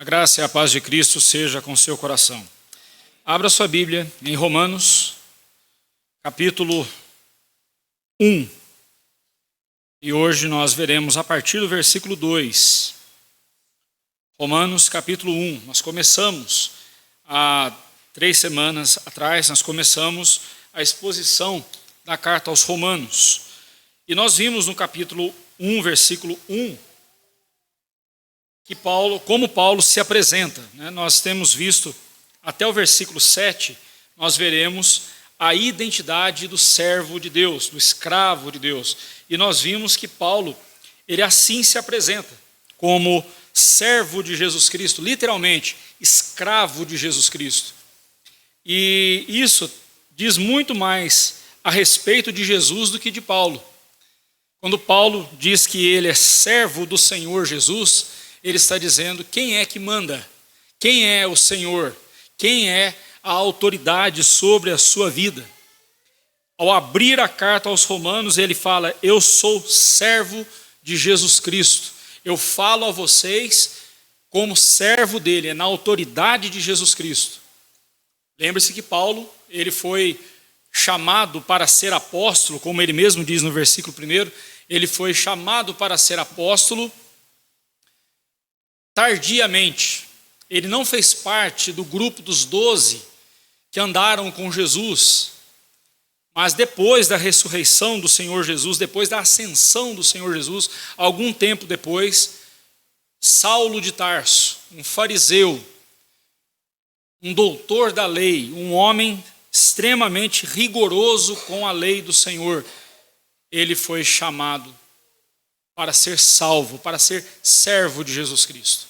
A graça e a paz de Cristo seja com seu coração. Abra sua Bíblia em Romanos, capítulo 1. E hoje nós veremos a partir do versículo 2. Romanos, capítulo 1. Nós começamos, há 3 semanas atrás, nós começamos a exposição da carta aos Romanos. E nós vimos no capítulo 1, versículo 1, que como Paulo se apresenta. Nós temos visto até o versículo 7, nós veremos a identidade do servo de Deus, do escravo de Deus. E nós vimos que Paulo, ele assim se apresenta, como servo de Jesus Cristo, literalmente, escravo de Jesus Cristo. E isso diz muito mais a respeito de Jesus do que de Paulo. Quando Paulo diz que ele é servo do Senhor Jesus, ele está dizendo quem é que manda, quem é o Senhor, quem é a autoridade sobre a sua vida. Ao abrir a carta aos Romanos, ele fala: eu sou servo de Jesus Cristo. Eu falo a vocês como servo dele, é na autoridade de Jesus Cristo. Lembre-se que Paulo, ele foi chamado para ser apóstolo, como ele mesmo diz no versículo 1, ele foi chamado para ser apóstolo tardiamente. Ele não fez parte do grupo dos 12 que andaram com Jesus, mas depois da ressurreição do Senhor Jesus, depois da ascensão do Senhor Jesus, algum tempo depois, Saulo de Tarso, um fariseu, um doutor da lei, um homem extremamente rigoroso com a lei do Senhor, ele foi chamado para ser salvo, para ser servo de Jesus Cristo.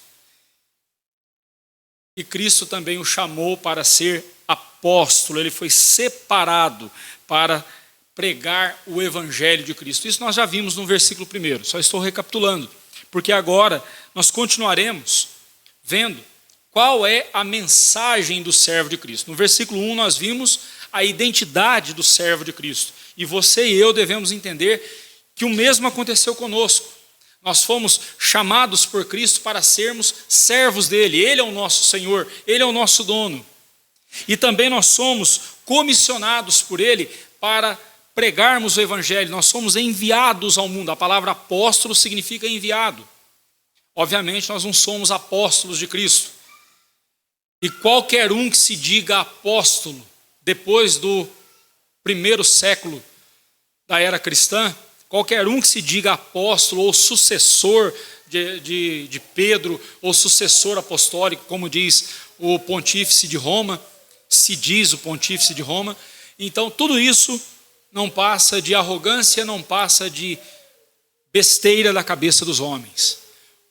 E Cristo também o chamou para ser apóstolo, ele foi separado para pregar o evangelho de Cristo. Isso nós já vimos no versículo 1, só estou recapitulando, porque agora nós continuaremos vendo qual é a mensagem do servo de Cristo. No versículo 1 nós vimos a identidade do servo de Cristo, e você e eu devemos entender que o mesmo aconteceu conosco. Nós fomos chamados por Cristo para sermos servos dele. Ele é o nosso Senhor, ele é o nosso dono. E também nós somos comissionados por ele para pregarmos o evangelho. Nós somos enviados ao mundo. A palavra apóstolo significa enviado. Obviamente nós não somos apóstolos de Cristo. E qualquer um que se diga apóstolo depois do 1º século da era cristã, qualquer um que se diga apóstolo ou sucessor de Pedro, ou sucessor apostólico, como diz o pontífice de Roma, se diz o pontífice de Roma, então tudo isso não passa de arrogância, não passa de besteira da cabeça dos homens.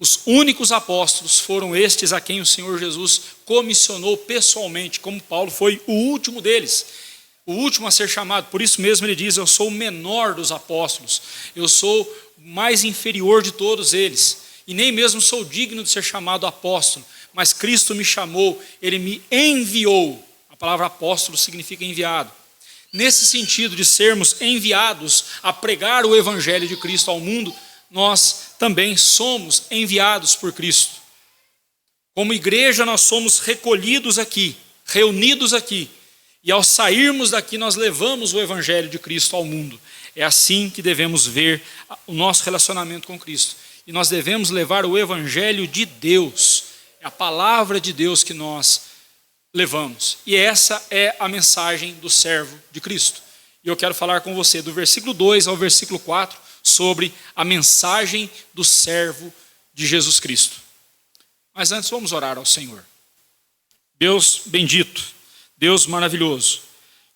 Os únicos apóstolos foram estes a quem o Senhor Jesus comissionou pessoalmente, como Paulo foi o último deles. O último a ser chamado, por isso mesmo ele diz: eu sou o menor dos apóstolos, eu sou o mais inferior de todos eles, e nem mesmo sou digno de ser chamado apóstolo, mas Cristo me chamou, ele me enviou. A palavra apóstolo significa enviado. Nesse sentido de sermos enviados a pregar o evangelho de Cristo ao mundo, nós também somos enviados por Cristo. Como igreja nós somos recolhidos aqui, reunidos aqui, e ao sairmos daqui nós levamos o evangelho de Cristo ao mundo. É assim que devemos ver o nosso relacionamento com Cristo. E nós devemos levar o evangelho de Deus. É a palavra de Deus que nós levamos. E essa é a mensagem do servo de Cristo. E eu quero falar com você do versículo 2 ao versículo 4 sobre a mensagem do servo de Jesus Cristo. Mas antes vamos orar ao Senhor. Deus bendito, Deus maravilhoso,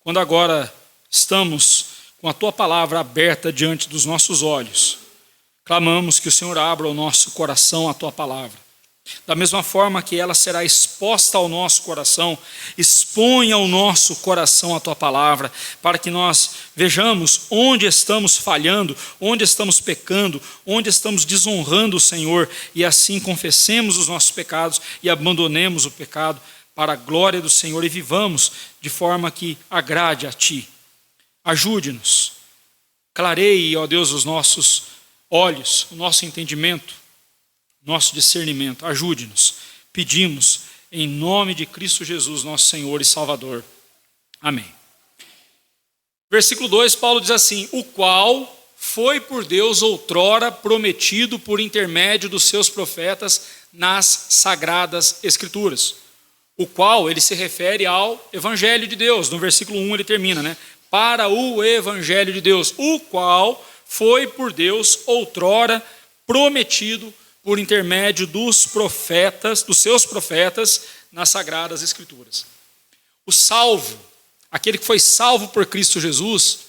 quando agora estamos com a Tua palavra aberta diante dos nossos olhos, clamamos que o Senhor abra o nosso coração à Tua palavra. Da mesma forma que ela será exposta ao nosso coração, exponha o nosso coração à Tua palavra, para que nós vejamos onde estamos falhando, onde estamos pecando, onde estamos desonrando o Senhor, e assim confessemos os nossos pecados e abandonemos o pecado, para a glória do Senhor, e vivamos de forma que agrade a Ti. Ajude-nos, clareie, ó Deus, os nossos olhos, o nosso entendimento, nosso discernimento. Ajude-nos, pedimos em nome de Cristo Jesus, nosso Senhor e Salvador. Amém. Versículo 2, Paulo diz assim: o qual foi por Deus outrora prometido por intermédio dos seus profetas nas sagradas Escrituras. O qual, ele se refere ao Evangelho de Deus. No versículo 1 ele termina, né? Para o Evangelho de Deus, o qual foi por Deus outrora prometido por intermédio dos profetas, dos seus profetas, nas sagradas Escrituras. O salvo, aquele que foi salvo por Cristo Jesus,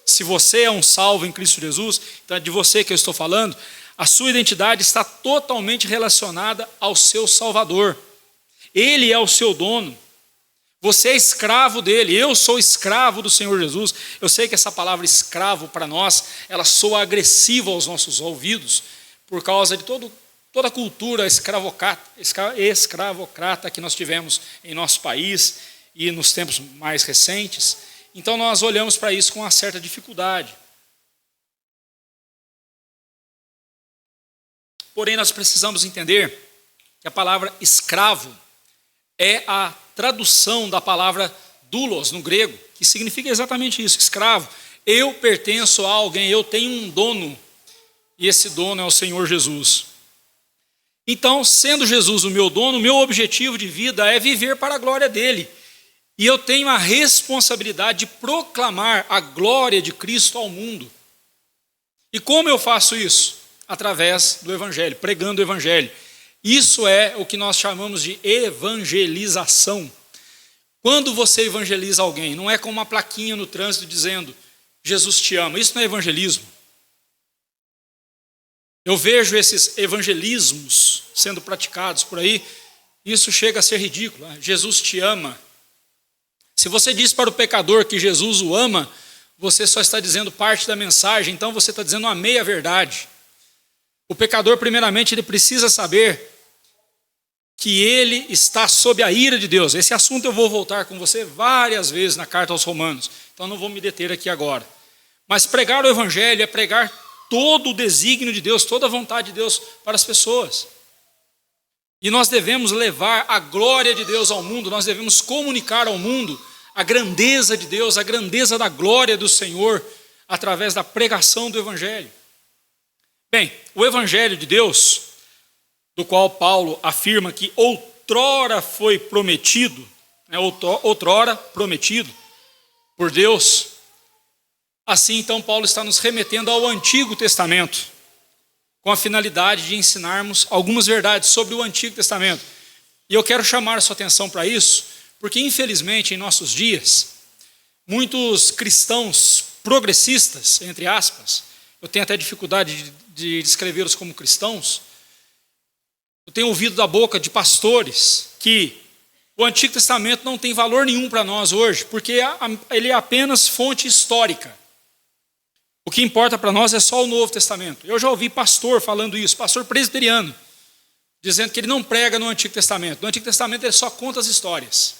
se você é um salvo em Cristo Jesus, então é de você que eu estou falando, a sua identidade está totalmente relacionada ao seu Salvador. Ele é o seu dono. Você é escravo dele. Eu sou escravo do Senhor Jesus. Eu sei que essa palavra escravo para nós, ela soa agressiva aos nossos ouvidos, por causa de toda a cultura escravocrata que nós tivemos em nosso país e nos tempos mais recentes. Então nós olhamos para isso com uma certa dificuldade. Porém, nós precisamos entender que a palavra escravo é a tradução da palavra doulos no grego, que significa exatamente isso, escravo. Eu pertenço a alguém, eu tenho um dono, e esse dono é o Senhor Jesus. Então, sendo Jesus o meu dono, o meu objetivo de vida é viver para a glória dele. E eu tenho a responsabilidade de proclamar a glória de Cristo ao mundo. E como eu faço isso? Através do Evangelho, pregando o Evangelho. Isso é o que nós chamamos de evangelização. Quando você evangeliza alguém, não é com uma plaquinha no trânsito dizendo Jesus te ama. Isso não é evangelismo. Eu vejo esses evangelismos sendo praticados por aí, isso chega a ser ridículo. Jesus te ama. Se você diz para o pecador que Jesus o ama, você só está dizendo parte da mensagem, então você está dizendo uma meia verdade. O pecador, primeiramente, ele precisa saber que ele está sob a ira de Deus. Esse assunto eu vou voltar com você várias vezes na carta aos Romanos, então não vou me deter aqui agora. Mas pregar o Evangelho é pregar todo o desígnio de Deus, toda a vontade de Deus para as pessoas. E nós devemos levar a glória de Deus ao mundo, nós devemos comunicar ao mundo a grandeza de Deus, a grandeza da glória do Senhor, através da pregação do Evangelho. Bem, o Evangelho de Deus, do qual Paulo afirma que outrora foi prometido, outrora prometido por Deus, assim então Paulo está nos remetendo ao Antigo Testamento, com a finalidade de ensinarmos algumas verdades sobre o Antigo Testamento. E eu quero chamar a sua atenção para isso, porque infelizmente em nossos dias, muitos cristãos progressistas, entre aspas, eu tenho até dificuldade de descrevê-los como cristãos, eu tenho ouvido da boca de pastores que o Antigo Testamento não tem valor nenhum para nós hoje, porque ele é apenas fonte histórica. O que importa para nós é só o Novo Testamento. Eu já ouvi pastor falando isso, pastor presbiteriano, dizendo que ele não prega no Antigo Testamento. No Antigo Testamento ele só conta as histórias,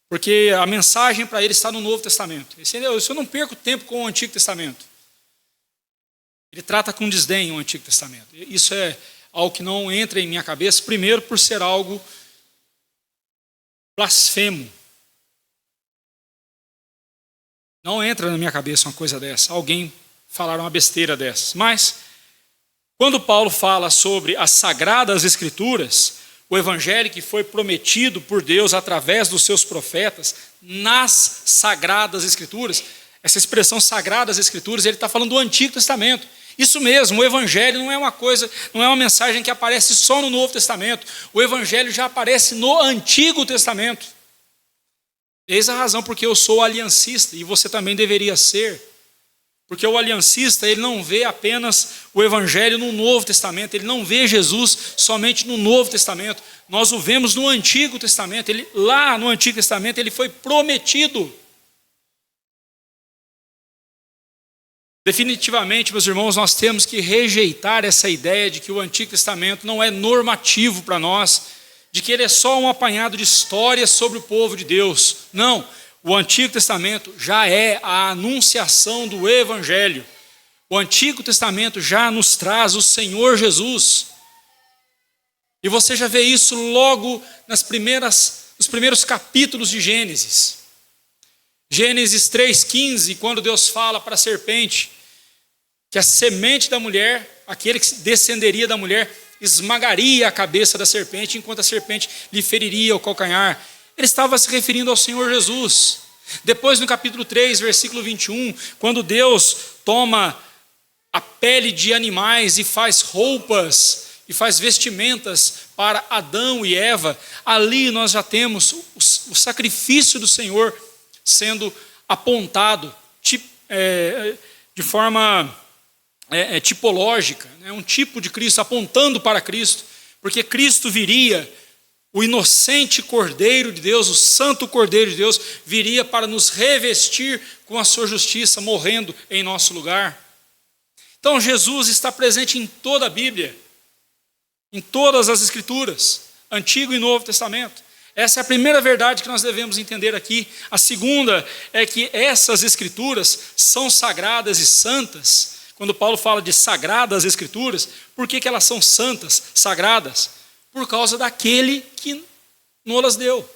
porque a mensagem para ele está no Novo Testamento. Eu não perco tempo com o Antigo Testamento. Ele trata com desdém o Antigo Testamento. Isso é algo que não entra em minha cabeça, primeiro por ser algo blasfemo. Não entra na minha cabeça uma coisa dessa, alguém falar uma besteira dessas. Mas, quando Paulo fala sobre as sagradas Escrituras, o Evangelho que foi prometido por Deus através dos seus profetas, nas sagradas Escrituras, essa expressão sagradas Escrituras, ele está falando do Antigo Testamento. Isso mesmo, o Evangelho não é uma coisa, não é uma mensagem que aparece só no Novo Testamento. O Evangelho já aparece no Antigo Testamento. Eis a razão porque eu sou aliancista, e você também deveria ser. Porque o aliancista, ele não vê apenas o Evangelho no Novo Testamento, ele não vê Jesus somente no Novo Testamento. Nós o vemos no Antigo Testamento. Lá no Antigo Testamento ele foi prometido. Definitivamente, meus irmãos, nós temos que rejeitar essa ideia de que o Antigo Testamento não é normativo para nós, de que ele é só um apanhado de histórias sobre o povo de Deus. Não, o Antigo Testamento já é a anunciação do Evangelho. O Antigo Testamento já nos traz o Senhor Jesus. E você já vê isso logo nos primeiros capítulos de Gênesis. Gênesis 3,15, quando Deus fala para a serpente que a semente da mulher, aquele que descenderia da mulher, esmagaria a cabeça da serpente, enquanto a serpente lhe feriria o calcanhar. Ele estava se referindo ao Senhor Jesus. Depois, no capítulo 3, versículo 21, quando Deus toma a pele de animais e faz roupas e faz vestimentas para Adão e Eva, ali nós já temos o sacrifício do Senhor sendo apontado de forma tipológica, né? Um tipo de Cristo apontando para Cristo, porque Cristo viria, o inocente Cordeiro de Deus, o santo Cordeiro de Deus, viria para nos revestir com a sua justiça, morrendo em nosso lugar. Então Jesus está presente em toda a Bíblia, em todas as Escrituras, Antigo e Novo Testamento. Essa é a primeira verdade que nós devemos entender aqui. A segunda é que essas Escrituras são sagradas e santas. Quando Paulo fala de sagradas Escrituras, por que elas são santas, sagradas? Por causa daquele que nos deu,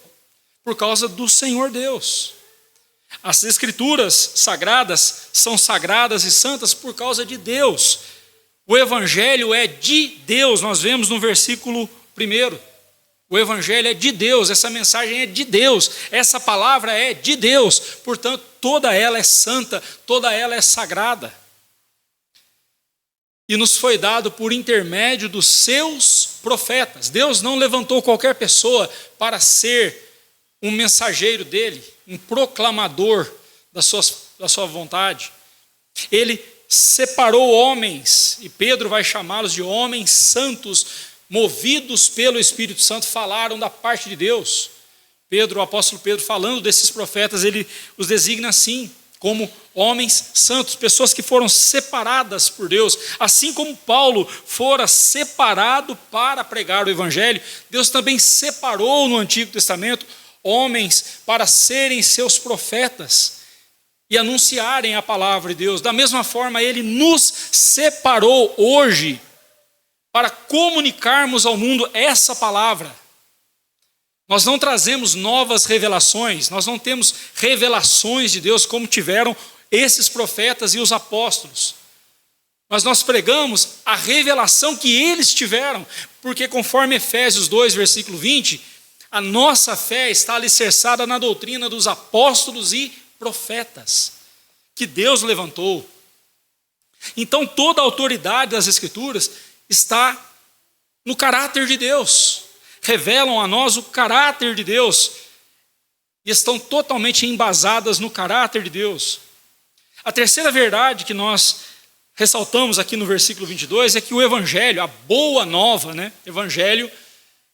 por causa do Senhor Deus. As Escrituras sagradas são sagradas e santas por causa de Deus. O Evangelho é de Deus, nós vemos no versículo 1. O Evangelho é de Deus, essa mensagem é de Deus, essa palavra é de Deus, portanto, toda ela é santa, toda ela é sagrada. E nos foi dado por intermédio dos seus profetas. Deus não levantou qualquer pessoa para ser um mensageiro dele, um proclamador da sua vontade. Ele separou homens, e Pedro vai chamá-los de homens santos, movidos pelo Espírito Santo, falaram da parte de Deus. O apóstolo Pedro, falando desses profetas, ele os designa assim, como homens santos, pessoas que foram separadas por Deus. Assim como Paulo fora separado para pregar o Evangelho, Deus também separou no Antigo Testamento homens para serem seus profetas e anunciarem a palavra de Deus. Da mesma forma, Ele nos separou hoje para comunicarmos ao mundo essa palavra. Nós não trazemos novas revelações, nós não temos revelações de Deus como tiveram esses profetas e os apóstolos. Mas nós pregamos a revelação que eles tiveram, porque conforme Efésios 2, versículo 20, a nossa fé está alicerçada na doutrina dos apóstolos e profetas, que Deus levantou. Então toda a autoridade das Escrituras está no caráter de Deus. Revelam a nós o caráter de Deus e estão totalmente embasadas no caráter de Deus. A terceira verdade que nós ressaltamos aqui no versículo 22 é que o Evangelho, a boa nova, né? Evangelho,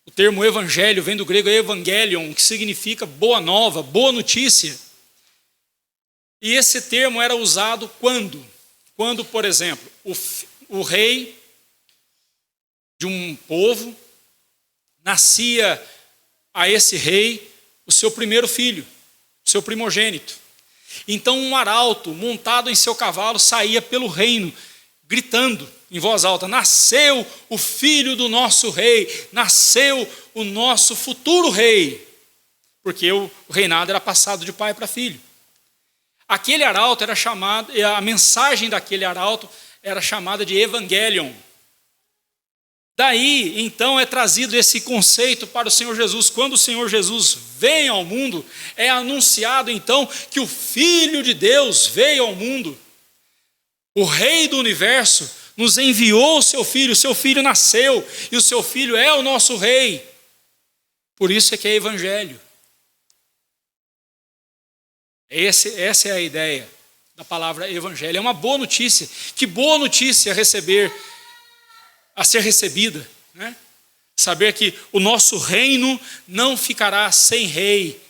o termo Evangelho vem do grego evangelion, que significa boa nova, boa notícia. E esse termo era usado quando? Quando, por exemplo, o rei de um povo, nascia a esse rei o seu primeiro filho, o seu primogênito. Então um arauto montado em seu cavalo saía pelo reino, gritando em voz alta: nasceu o filho do nosso rei, nasceu o nosso futuro rei, porque o reinado era passado de pai para filho. Aquele arauto era chamado, a mensagem daquele arauto era chamada de evangelion. Daí, então, é trazido esse conceito para o Senhor Jesus. Quando o Senhor Jesus vem ao mundo, é anunciado, então, que o Filho de Deus veio ao mundo. O Rei do Universo nos enviou o seu Filho nasceu, e o seu Filho é o nosso Rei. Por isso é que é Evangelho. Essa é a ideia da palavra Evangelho. É uma boa notícia. Que boa notícia a ser recebida, né? Saber que o nosso reino não ficará sem rei.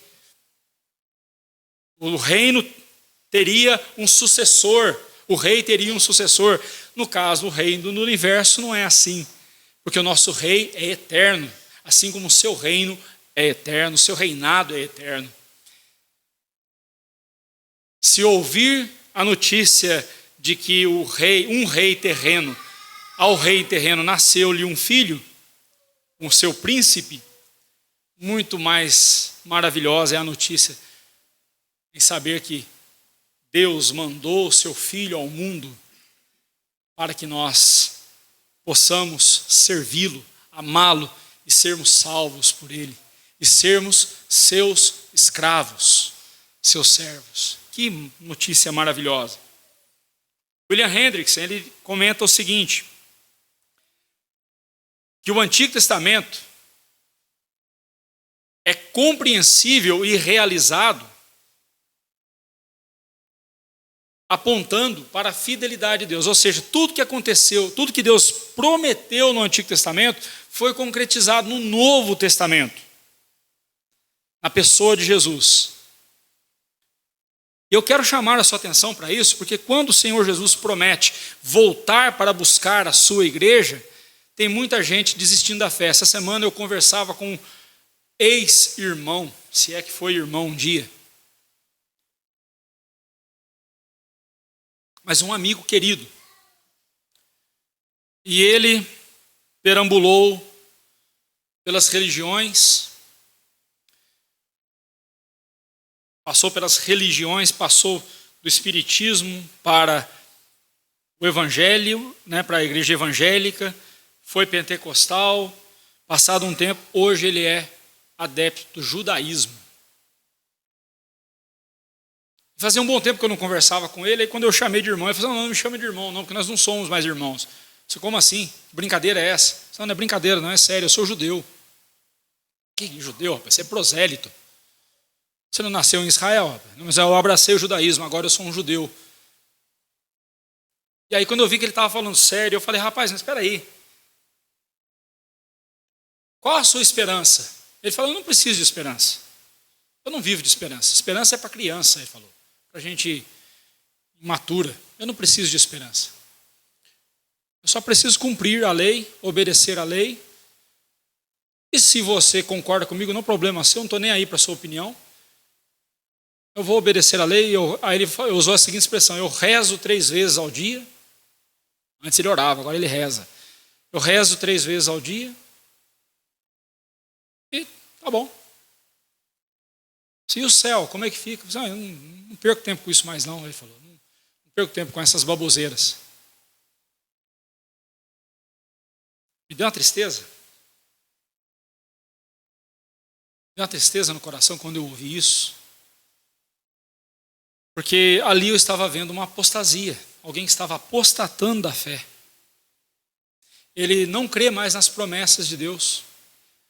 O reino teria um sucessor, o rei teria um sucessor. No caso, o reino do universo não é assim, porque o nosso rei é eterno, assim como o seu reino é eterno, o seu reinado é eterno. Se ouvir a notícia de que um rei terreno, ao rei terreno nasceu-lhe um filho, com o seu príncipe, muito mais maravilhosa é a notícia em saber que Deus mandou o seu Filho ao mundo para que nós possamos servi-lo, amá-lo e sermos salvos por Ele. E sermos seus escravos, seus servos. Que notícia maravilhosa. William Hendriksen, ele comenta o seguinte, que o Antigo Testamento é compreensível e realizado apontando para a fidelidade de Deus. Ou seja, tudo que aconteceu, tudo que Deus prometeu no Antigo Testamento foi concretizado no Novo Testamento, na pessoa de Jesus. Eu quero chamar a sua atenção para isso, porque quando o Senhor Jesus promete voltar para buscar a sua igreja, tem muita gente desistindo da fé. Essa semana eu conversava com um ex-irmão, se é que foi irmão um dia, mas um amigo querido. E ele perambulou pelas religiões, passou pelas religiões, passou do espiritismo para o evangelho, para a igreja evangélica, foi pentecostal, passado um tempo, hoje ele é adepto do judaísmo. Fazia um bom tempo que eu não conversava com ele, aí quando eu chamei de irmão, ele falou, não me chame de irmão, não, porque nós não somos mais irmãos. Eu disse, como assim? Que brincadeira é essa? Não é brincadeira, não é sério, eu sou judeu. Que judeu, rapaz? Você é prosélito. Você não nasceu em Israel, rapaz. Mas eu abracei o judaísmo, agora eu sou um judeu. E aí quando eu vi que ele estava falando sério, eu falei, rapaz, mas espera aí. Qual a sua esperança? Ele falou, eu não preciso de esperança. Eu não vivo de esperança. Esperança é para criança, ele falou. Para gente imatura. Eu não preciso de esperança. Eu só preciso cumprir a lei, obedecer a lei. E se você concorda comigo, não é problema seu, eu não estou nem aí para a sua opinião. Eu vou obedecer a lei. Aí ele usou a seguinte expressão, eu rezo 3 vezes ao dia. Antes ele orava, agora ele reza. Eu rezo 3 vezes ao dia. E tá bom. E o céu, como é que fica? Eu não perco tempo com isso mais não, ele falou. Não perco tempo com essas baboseiras. Me deu uma tristeza. Me deu uma tristeza no coração quando eu ouvi isso. Porque ali eu estava vendo uma apostasia. Alguém que estava apostatando da fé. Ele não crê mais nas promessas de Deus.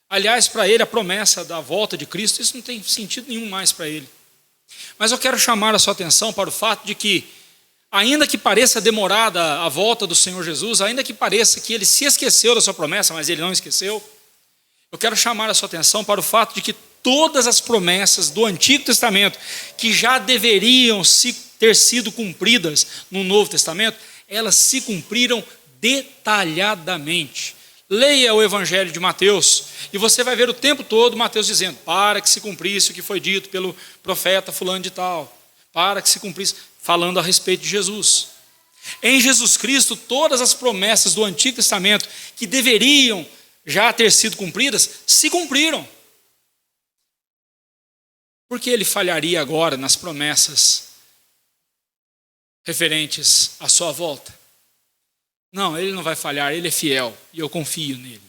Aliás, para ele, a promessa da volta de Cristo, isso não tem sentido nenhum mais para ele. Mas eu quero chamar a sua atenção para o fato de que, ainda que pareça demorada a volta do Senhor Jesus, ainda que pareça que ele se esqueceu da sua promessa, mas ele não esqueceu, eu quero chamar a sua atenção para o fato de que todas as promessas do Antigo Testamento, que já deveriam ter sido cumpridas no Novo Testamento, elas se cumpriram detalhadamente. Leia o Evangelho de Mateus e você vai ver o tempo todo Mateus dizendo, para que se cumprisse o que foi dito pelo profeta fulano de tal, para que se cumprisse, falando a respeito de Jesus. Em Jesus Cristo, todas as promessas do Antigo Testamento que deveriam já ter sido cumpridas, se cumpriram. Por que ele falharia agora nas promessas referentes à sua volta? Não, ele não vai falhar, ele é fiel e eu confio nele.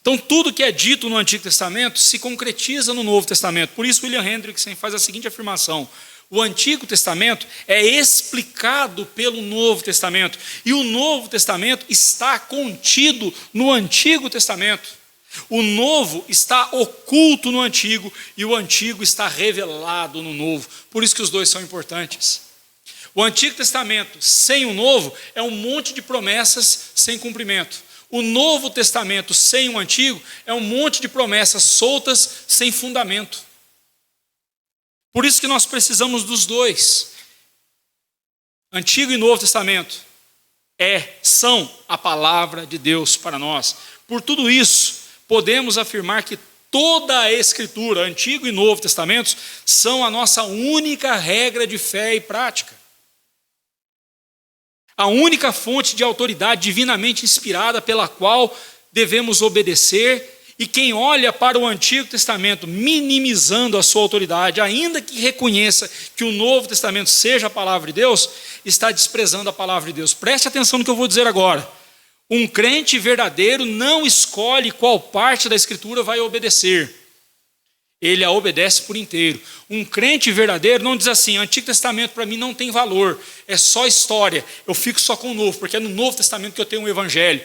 Então tudo que é dito no Antigo Testamento se concretiza no Novo Testamento. Por isso William Hendriksen faz a seguinte afirmação, o Antigo Testamento é explicado pelo Novo Testamento e o Novo Testamento está contido no Antigo Testamento. O Novo está oculto no Antigo e o Antigo está revelado no Novo. Por isso que os dois são importantes. O Antigo Testamento sem o Novo é um monte de promessas sem cumprimento. O Novo Testamento sem o Antigo é um monte de promessas soltas sem fundamento. Por isso que nós precisamos dos dois. Antigo e Novo Testamento são a palavra de Deus para nós. Por tudo isso, podemos afirmar que toda a Escritura, Antigo e Novo Testamentos, são a nossa única regra de fé e prática. A única fonte de autoridade divinamente inspirada pela qual devemos obedecer, e quem olha para o Antigo Testamento minimizando a sua autoridade, ainda que reconheça que o Novo Testamento seja a palavra de Deus, está desprezando a palavra de Deus. Preste atenção no que eu vou dizer agora. Um crente verdadeiro não escolhe qual parte da Escritura vai obedecer. Ele a obedece por inteiro. Um crente verdadeiro não diz assim: Antigo Testamento para mim não tem valor, é só história, eu fico só com o Novo, porque é no Novo Testamento que eu tenho um Evangelho.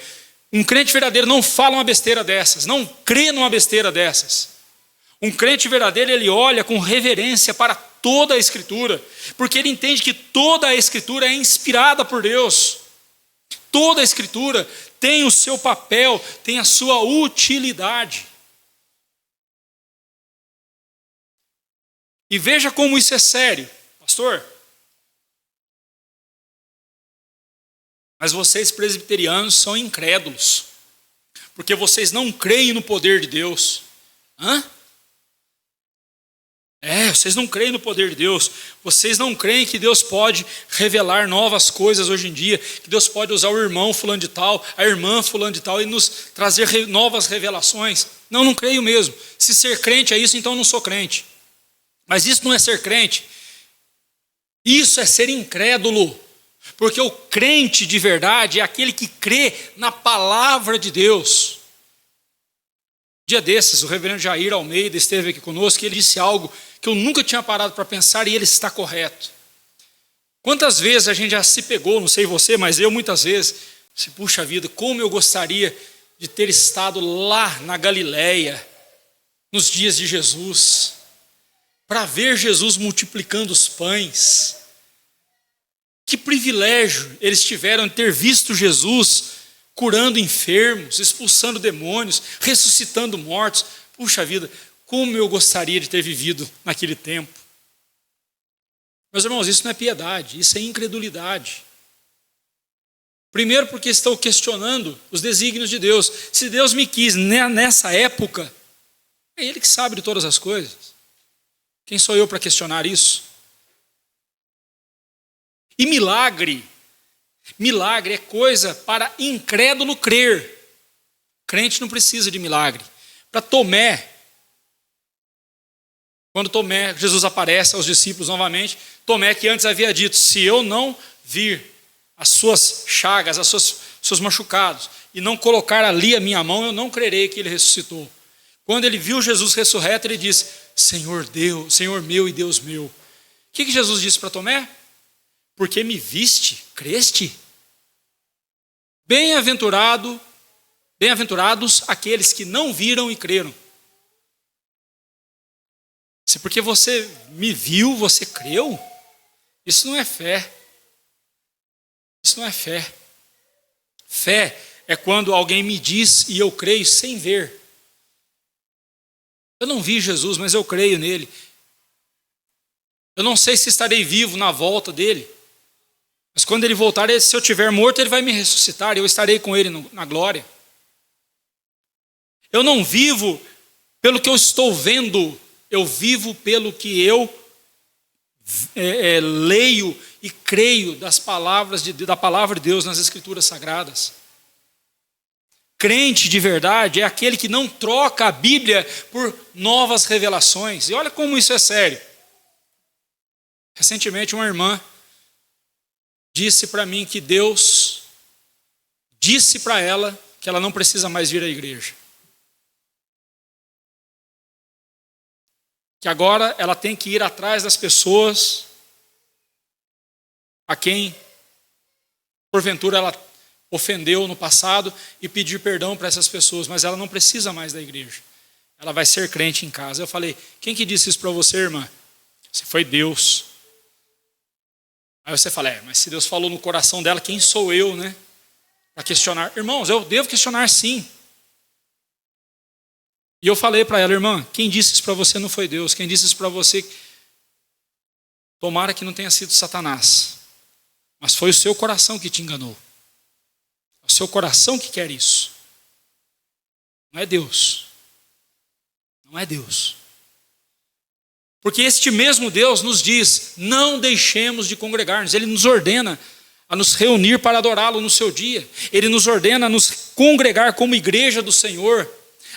Um crente verdadeiro não fala uma besteira dessas, não crê numa besteira dessas. Um crente verdadeiro, ele olha com reverência para toda a Escritura, porque ele entende que toda a Escritura é inspirada por Deus. Toda a Escritura tem o seu papel, tem a sua utilidade. E veja como isso é sério, pastor. Mas vocês presbiterianos são incrédulos, porque vocês não creem no poder de Deus. Vocês não creem no poder de Deus. Vocês não creem que Deus pode revelar novas coisas hoje em dia, que Deus pode usar o irmão fulano de tal, a irmã fulano de tal, e nos trazer novas revelações. Não creio mesmo. Se ser crente é isso, então eu não sou crente. Mas isso não é ser crente. Isso é ser incrédulo. Porque o crente de verdade é aquele que crê na palavra de Deus. Dia desses, o reverendo Jair Almeida esteve aqui conosco e ele disse algo que eu nunca tinha parado para pensar, e ele está correto. Quantas vezes a gente já se pegou, não sei você, mas eu muitas vezes, puxa vida, como eu gostaria de ter estado lá na Galileia, nos dias de Jesus, para ver Jesus multiplicando os pães. Que privilégio eles tiveram de ter visto Jesus curando enfermos, expulsando demônios, ressuscitando mortos. Puxa vida, como eu gostaria de ter vivido naquele tempo. Meus irmãos, isso não é piedade, isso é incredulidade. Primeiro porque estou questionando os desígnios de Deus. Se Deus me quis nessa época, é Ele que sabe de todas as coisas. Quem sou eu para questionar isso? E milagre é coisa para incrédulo crer. Crente não precisa de milagre. Para Tomé, quando Jesus aparece aos discípulos novamente, Tomé que antes havia dito: se eu não vir as suas chagas, os seus machucados, e não colocar ali a minha mão, eu não crerei que ele ressuscitou. Quando ele viu Jesus ressurreto, ele disse: Senhor Deus, Senhor meu e Deus meu. O que Jesus disse para Tomé? Porque me viste, creste? Bem-aventurados aqueles que não viram e creram. Se porque você me viu, você creu? Isso não é fé. Isso não é fé. Fé é quando alguém me diz e eu creio sem ver. Eu não vi Jesus, mas eu creio nele. Eu não sei se estarei vivo na volta dele, mas quando ele voltar, se eu estiver morto, ele vai me ressuscitar, eu estarei com ele na glória. Eu não vivo pelo que eu estou vendo, eu vivo pelo que eu leio e creio da palavra de Deus nas Escrituras Sagradas. Crente de verdade é aquele que não troca a Bíblia por novas revelações. E olha como isso é sério. Recentemente uma irmã disse para mim que Deus disse para ela que ela não precisa mais vir à igreja. Que agora ela tem que ir atrás das pessoas a quem, porventura, ela ofendeu no passado e pedir perdão para essas pessoas, mas ela não precisa mais da igreja. Ela vai ser crente em casa. Eu falei: quem que disse isso para você, irmã? Se foi Deus. Aí você fala: mas se Deus falou no coração dela, quem sou eu, né? Para questionar. Irmãos, eu devo questionar sim. E eu falei para ela: irmã, quem disse isso para você não foi Deus. Quem disse isso para você, tomara que não tenha sido Satanás, mas foi o seu coração que te enganou. É o seu coração que quer isso. Não é Deus. Não é Deus. Porque este mesmo Deus nos diz: não deixemos de congregar-nos. Ele nos ordena a nos reunir para adorá-lo no seu dia. Ele nos ordena a nos congregar como igreja do Senhor,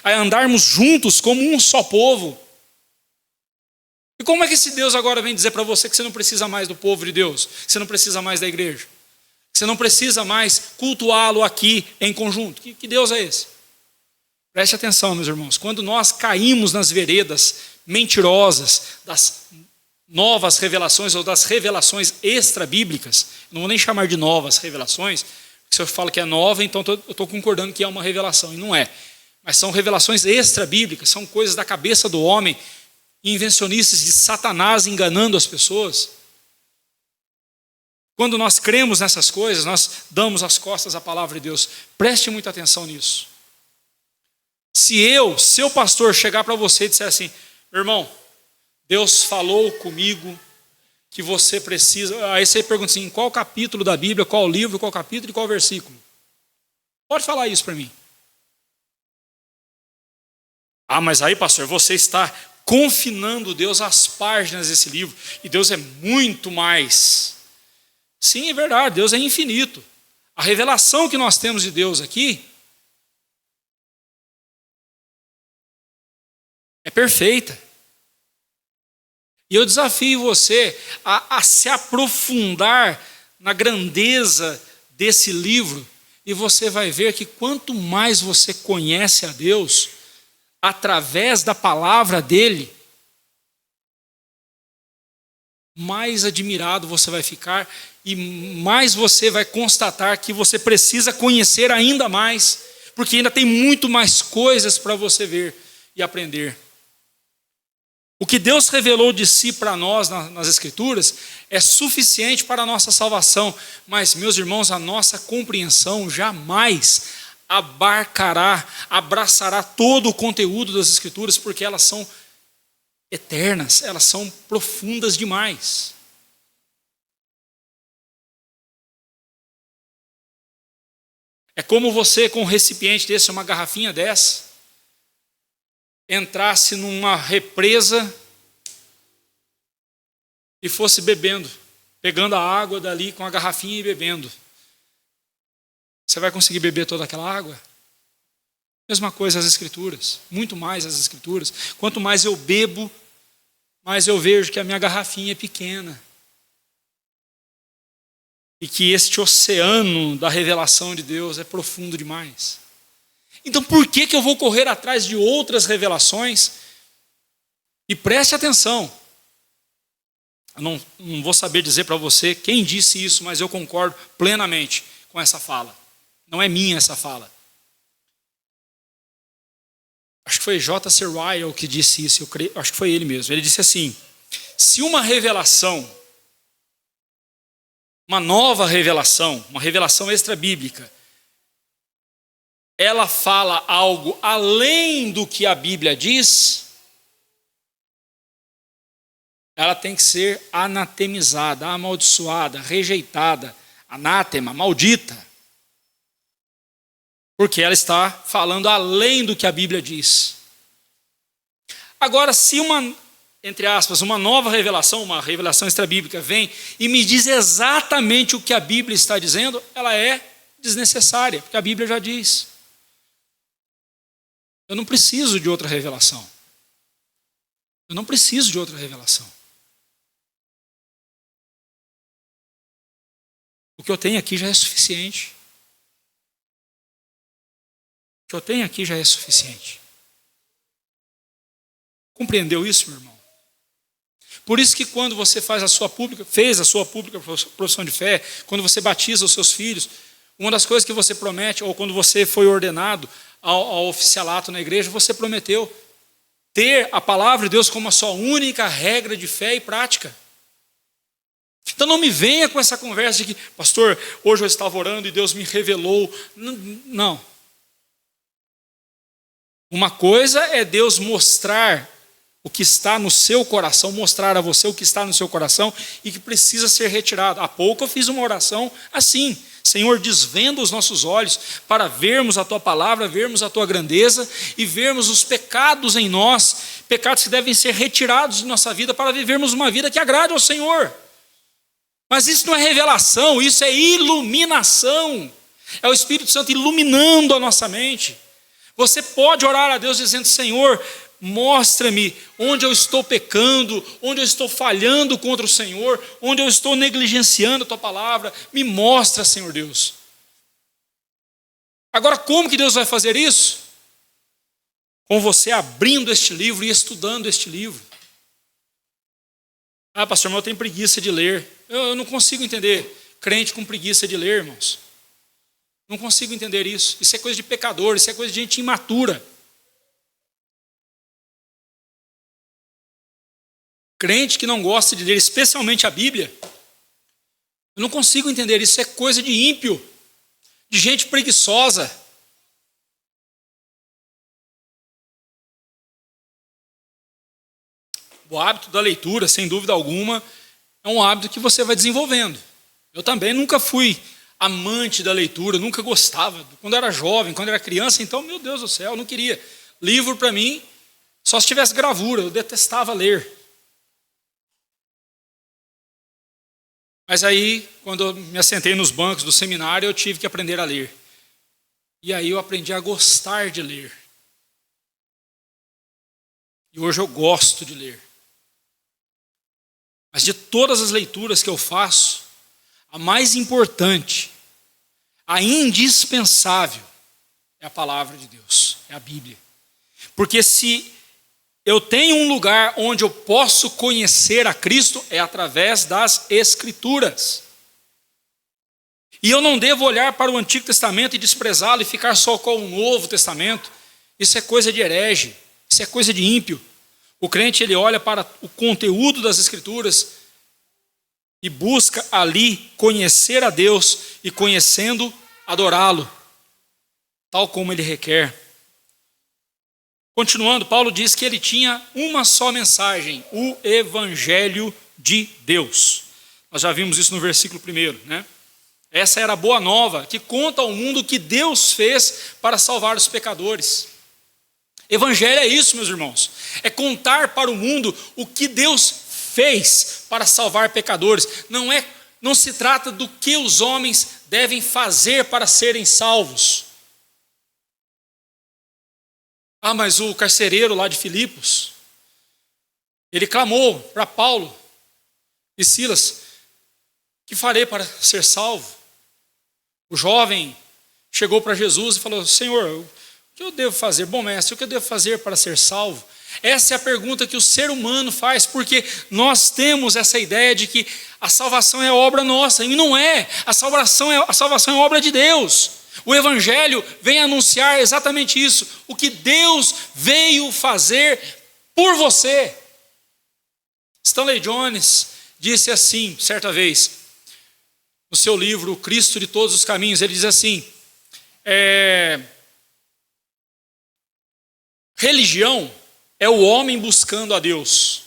a andarmos juntos como um só povo. E como é que esse Deus agora vem dizer para você que você não precisa mais do povo de Deus, que você não precisa mais da igreja, que você não precisa mais cultuá-lo aqui em conjunto? Que Deus é esse? Preste atenção, meus irmãos, quando nós caímos nas veredas mentirosas das novas revelações ou das revelações extra-bíblicas, não vou nem chamar de novas revelações, porque se eu falo que é nova, então eu estou concordando que é uma revelação, e não é. Mas são revelações extra-bíblicas, são coisas da cabeça do homem, invencionistas de Satanás enganando as pessoas. Quando nós cremos nessas coisas, nós damos as costas à palavra de Deus. Preste muita atenção nisso. Se eu, seu pastor, chegar para você e disser assim: meu irmão, Deus falou comigo que você precisa... Aí você pergunta assim, em qual capítulo da Bíblia, qual livro, qual capítulo e qual versículo? Pode falar isso para mim. Ah, mas aí, pastor, você está confinando Deus às páginas desse livro. E Deus é muito mais. Sim, é verdade, Deus é infinito. A revelação que nós temos de Deus aqui é perfeita. E eu desafio você a se aprofundar na grandeza desse livro, e você vai ver que quanto mais você conhece a Deus, através da palavra dele, mais admirado você vai ficar, e mais você vai constatar que você precisa conhecer ainda mais, porque ainda tem muito mais coisas para você ver e aprender. O que Deus revelou de si para nós nas Escrituras é suficiente para a nossa salvação, mas, meus irmãos, a nossa compreensão jamais abraçará todo o conteúdo das Escrituras, porque elas são eternas, elas são profundas demais. É como você, com um recipiente desse, uma garrafinha dessa, entrasse numa represa e fosse bebendo, pegando a água dali com a garrafinha e bebendo. Você vai conseguir beber toda aquela água? Mesma coisa as Escrituras, muito mais as Escrituras. Quanto mais eu bebo, mais eu vejo que a minha garrafinha é pequena. E que este oceano da revelação de Deus é profundo demais. Então por que eu vou correr atrás de outras revelações? E preste atenção. Eu não vou saber dizer para você quem disse isso, mas eu concordo plenamente com essa fala. Não é minha essa fala. Acho que foi J.C. Ryle que disse isso, acho que foi ele mesmo. Ele disse assim: se uma revelação, uma nova revelação, uma revelação extra-bíblica, ela fala algo além do que a Bíblia diz, ela tem que ser anatemizada, amaldiçoada, rejeitada, anátema, maldita. Porque ela está falando além do que a Bíblia diz. Agora, se entre aspas, uma nova revelação, uma revelação extrabíblica vem e me diz exatamente o que a Bíblia está dizendo, ela é desnecessária, porque a Bíblia já diz. Eu não preciso de outra revelação. Eu não preciso de outra revelação. O que eu tenho aqui já é suficiente. O que eu tenho aqui já é suficiente. Compreendeu isso, meu irmão? Por isso que quando você fez a sua pública profissão de fé, quando você batiza os seus filhos, uma das coisas que você promete, ou quando você foi ordenado ao oficialato na igreja, você prometeu ter a palavra de Deus como a sua única regra de fé e prática. Então não me venha com essa conversa de que, pastor, hoje eu estava orando e Deus me revelou. Não. Uma coisa é Deus mostrar o que está no seu coração, mostrar a você o que está no seu coração e que precisa ser retirado. Há pouco eu fiz uma oração assim: Senhor, desvenda os nossos olhos para vermos a Tua palavra, vermos a Tua grandeza e vermos os pecados em nós, pecados que devem ser retirados de nossa vida para vivermos uma vida que agrade ao Senhor. Mas isso não é revelação, isso é iluminação. É o Espírito Santo iluminando a nossa mente. Você pode orar a Deus dizendo: Senhor, mostra-me onde eu estou pecando, onde eu estou falhando contra o Senhor, onde eu estou negligenciando a Tua palavra. Me mostra, Senhor Deus. Agora, como que Deus vai fazer isso? Com você abrindo este livro e estudando este livro. Ah, pastor, mas eu tenho preguiça de ler. Eu não consigo entender crente com preguiça de ler, irmãos. Não consigo entender isso. Isso é coisa de pecador, isso é coisa de gente imatura. Crente que não gosta de ler, especialmente a Bíblia, eu não consigo entender. Isso é coisa de ímpio, de gente preguiçosa. O hábito da leitura, sem dúvida alguma, é um hábito que você vai desenvolvendo. Eu também nunca fui amante da leitura, nunca gostava. Quando eu era jovem, quando eu era criança, então, meu Deus do céu, eu não queria. Livro para mim, só se tivesse gravura, eu detestava ler. Mas aí, quando eu me assentei nos bancos do seminário, eu tive que aprender a ler. E aí eu aprendi a gostar de ler. E hoje eu gosto de ler. Mas de todas as leituras que eu faço, a mais importante, a indispensável, é a palavra de Deus, é a Bíblia. Porque se eu tenho um lugar onde eu posso conhecer a Cristo, é através das Escrituras. E eu não devo olhar para o Antigo Testamento e desprezá-lo e ficar só com o Novo Testamento. Isso é coisa de herege, isso é coisa de ímpio. O crente, ele olha para o conteúdo das Escrituras e busca ali conhecer a Deus e, conhecendo, adorá-lo, tal como ele requer. Continuando, Paulo diz que ele tinha uma só mensagem: o Evangelho de Deus. Nós já vimos isso no versículo 1, né? Essa era a boa nova que conta ao mundo o que Deus fez para salvar os pecadores. Evangelho é isso, meus irmãos. É contar para o mundo o que Deus fez para salvar pecadores. Não se trata do que os homens devem fazer para serem salvos. Ah, mas o carcereiro lá de Filipos, ele clamou para Paulo e Silas: que farei para ser salvo? O jovem chegou para Jesus e falou: Senhor, o que eu devo fazer? Bom mestre, o que eu devo fazer para ser salvo? Essa é a pergunta que o ser humano faz, porque nós temos essa ideia de que a salvação é obra nossa, e não é. A salvação é obra de Deus. O Evangelho vem anunciar exatamente isso, o que Deus veio fazer por você. Stanley Jones disse assim, certa vez, no seu livro, O Cristo de Todos os Caminhos, ele diz assim: religião é o homem buscando a Deus.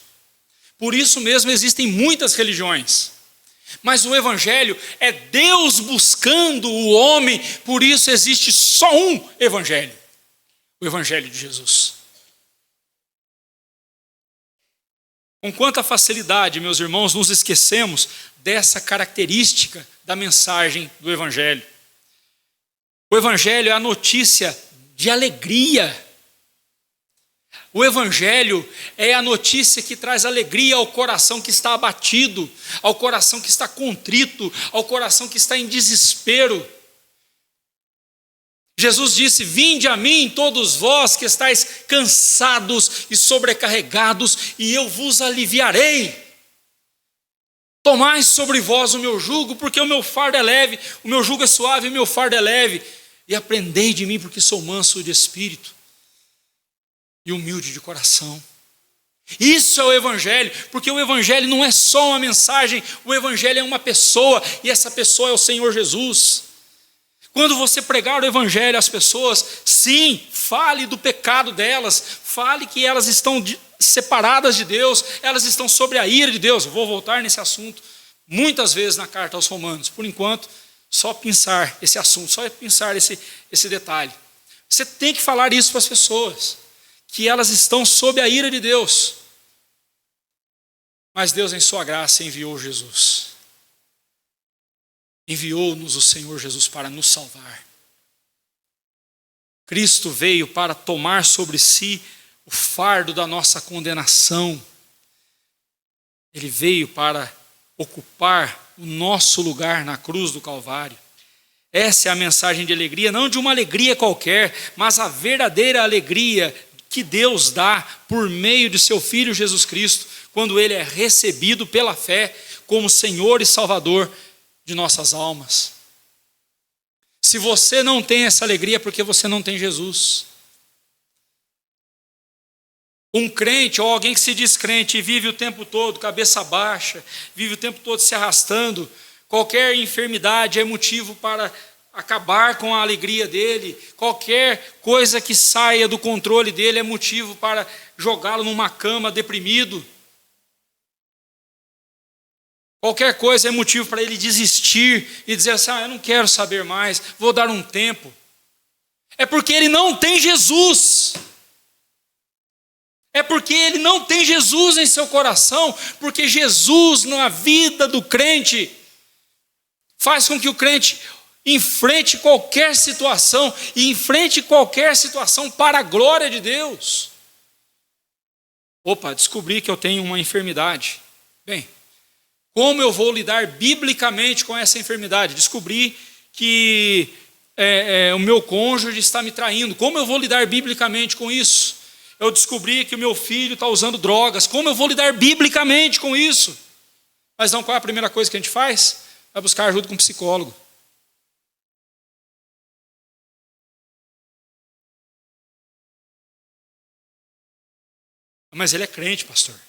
Por isso mesmo existem muitas religiões. Mas o Evangelho é Deus buscando o homem, por isso existe só um Evangelho: o Evangelho de Jesus. Com quanta facilidade, meus irmãos, nos esquecemos dessa característica da mensagem do Evangelho. O Evangelho é a notícia de alegria. O Evangelho é a notícia que traz alegria ao coração que está abatido, ao coração que está contrito, ao coração que está em desespero. Jesus disse: vinde a mim todos vós que estáis cansados e sobrecarregados, e eu vos aliviarei. Tomai sobre vós o meu jugo, porque o meu fardo é leve, o meu jugo é suave e o meu fardo é leve. E aprendei de mim, porque sou manso de espírito e humilde de coração. Isso é o Evangelho, porque o Evangelho não é só uma mensagem, o Evangelho é uma pessoa, e essa pessoa é o Senhor Jesus. Quando você pregar o Evangelho às pessoas, sim, fale do pecado delas, fale que elas estão separadas de Deus, elas estão sobre a ira de Deus. Eu vou voltar nesse assunto muitas vezes na carta aos Romanos. Por enquanto, só pensar esse assunto, só pensar esse detalhe. Você tem que falar isso para as pessoas, que elas estão sob a ira de Deus. Mas Deus, em sua graça, enviou Jesus. enviou-nos o Senhor Jesus para nos salvar. Cristo veio para tomar sobre si o fardo da nossa condenação. Ele veio para ocupar o nosso lugar na cruz do Calvário. Essa é a mensagem de alegria, não de uma alegria qualquer, mas a verdadeira alegria que Deus dá por meio de seu Filho Jesus Cristo, quando ele é recebido pela fé como Senhor e Salvador de nossas almas. Se você não tem essa alegria, é porque você não tem Jesus. Um crente ou alguém que se diz crente e vive o tempo todo cabeça baixa, vive o tempo todo se arrastando, qualquer enfermidade é motivo para acabar com a alegria dele, qualquer coisa que saia do controle dele é motivo para jogá-lo numa cama deprimido. Qualquer coisa é motivo para ele desistir e dizer assim, eu não quero saber mais, vou dar um tempo. É porque ele não tem Jesus. É porque ele não tem Jesus em seu coração, porque Jesus na vida do crente faz com que o crente enfrente qualquer situação e enfrente qualquer situação para a glória de Deus. Opa, descobri que eu tenho uma enfermidade. Bem, como eu vou lidar biblicamente com essa enfermidade? Descobri que o meu cônjuge está me traindo. Como eu vou lidar biblicamente com isso? Eu descobri que o meu filho está usando drogas. Como eu vou lidar biblicamente com isso? Mas não, qual é a primeira coisa que a gente faz? Vai buscar ajuda com um psicólogo. Mas ele é crente, pastor.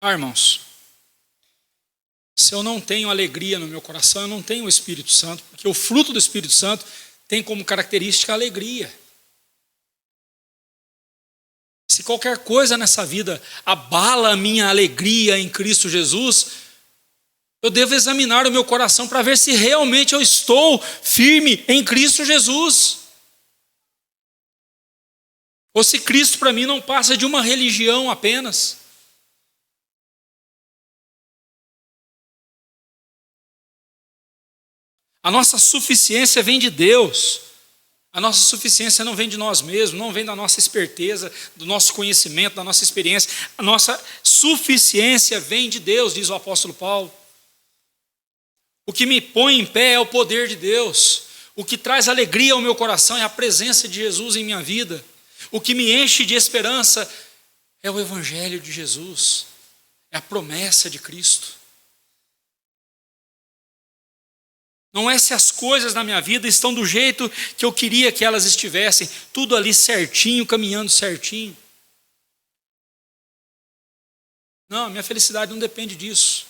Irmãos, se eu não tenho alegria no meu coração, eu não tenho o Espírito Santo, porque o fruto do Espírito Santo tem como característica a alegria. Se qualquer coisa nessa vida abala a minha alegria em Cristo Jesus, eu devo examinar o meu coração para ver se realmente eu estou firme em Cristo Jesus. Ou se Cristo para mim não passa de uma religião apenas. A nossa suficiência vem de Deus. A nossa suficiência não vem de nós mesmos, não vem da nossa esperteza, do nosso conhecimento, da nossa experiência. A nossa suficiência vem de Deus, diz o apóstolo Paulo. O que me põe em pé é o poder de Deus. O que traz alegria ao meu coração é a presença de Jesus em minha vida. O que me enche de esperança é o Evangelho de Jesus. É a promessa de Cristo. Não é se as coisas na minha vida estão do jeito que eu queria que elas estivessem, tudo ali certinho, caminhando certinho. Não, a minha felicidade não depende disso.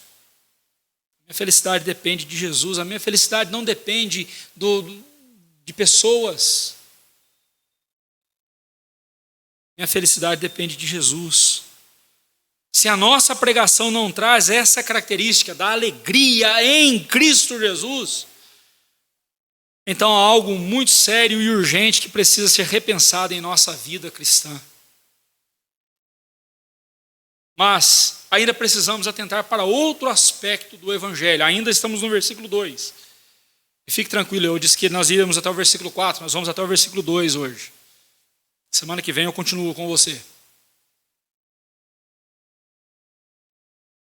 A minha felicidade depende de Jesus. A minha felicidade não depende de pessoas. Minha felicidade depende de Jesus. Se a nossa pregação não traz essa característica da alegria em Cristo Jesus, então há algo muito sério e urgente que precisa ser repensado em nossa vida cristã. Mas ainda precisamos atentar para outro aspecto do Evangelho. Ainda estamos no versículo 2. E fique tranquilo, eu disse que nós íamos até o versículo 4, nós vamos até o versículo 2 hoje. Semana que vem eu continuo com você.